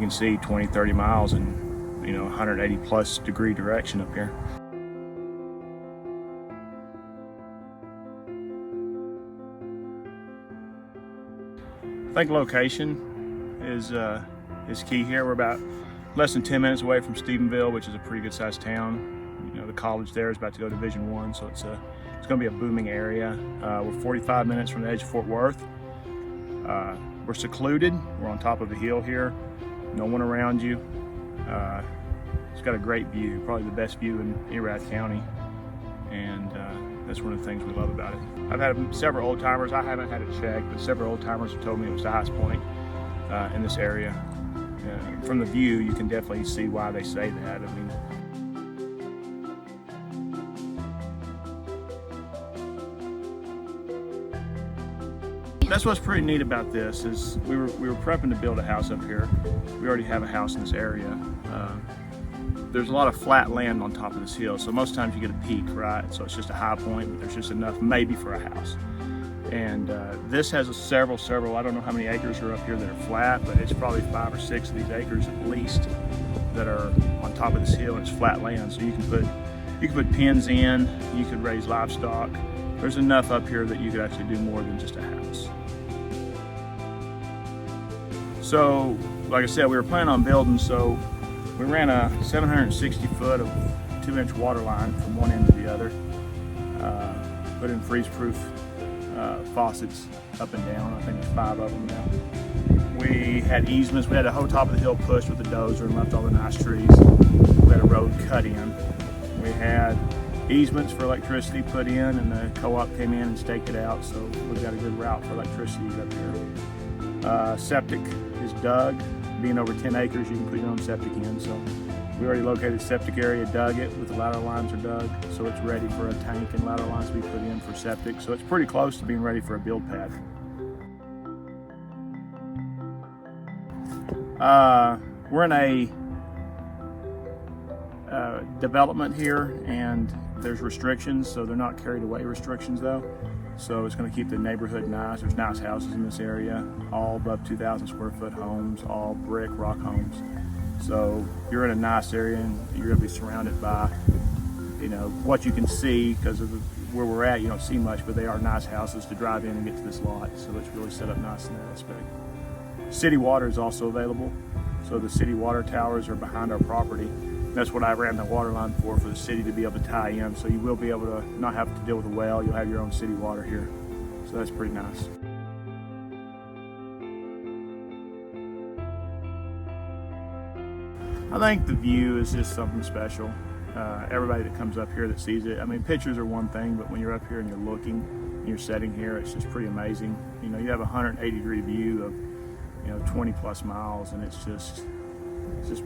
can see 20, 30 miles in, 180 plus degree direction up here. I think location is key here. We're about less than 10 minutes away from Stephenville, which is a pretty good sized town. The college there is about to go Division I, so it's going to be a booming area. We're 45 minutes from the edge of Fort Worth. We're secluded. We're on top of a hill here. No one around you. It's got a great view, probably the best view in Erath County, and that's one of the things we love about it. I've had several old timers. I haven't had it checked, but several old timers have told me it was the highest point in this area. From the view, you can definitely see why they say that. I mean, that's what's pretty neat about this is we were prepping to build a house up here. We already have a house in this area. There's a lot of flat land on top of this hill, so most times you get a peak, right? So it's just a high point, but there's just enough maybe for a house. And this has several, I don't know how many acres are up here that are flat, but it's probably 5 or 6 of these acres at least that are on top of this hill, and it's flat land. So you can put pens in, you could raise livestock. There's enough up here that you could actually do more than just a house. So, like I said, we were planning on building, so we ran a 760 foot of 2-inch water line from one end to the other. Put in freeze-proof faucets up and down. I think there's 5 of them now. We had easements. We had the whole top of the hill pushed with the dozer and left all the nice trees. We had a road cut in. We had easements for electricity put in, and the co-op came in and staked it out, so we've got a good route for electricity up here. Septic is dug. Being over 10 acres, you can put your own septic in, so we already located the septic area, dug it, with the lateral lines are dug, so it's ready for a tank and lateral lines to be put in for septic, so it's pretty close to being ready for a build pad. We're in a development here, and there's restrictions, so they're not carried away restrictions though. So it's going to keep the neighborhood nice. There's nice houses in this area, all above 2,000 square foot homes, all brick, rock homes. So you're in a nice area, and you're going to be surrounded by, what you can see, because of where we're at, you don't see much, but they are nice houses to drive in and get to this lot. So it's really set up nice in that aspect. City water is also available. So the city water towers are behind our property. That's what I ran the water line for the city to be able to tie in. So you will be able to not have to deal with a well. You'll have your own city water here. So that's pretty nice. I think the view is just something special. Everybody that comes up here that sees it, I mean, pictures are one thing, but when you're up here and you're looking and you're sitting here, it's just pretty amazing. You have a 180-degree view of 20 plus miles, and it's just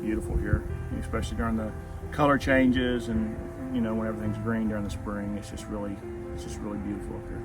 beautiful here, especially during the color changes and when everything's green during the spring. It's just really beautiful up here.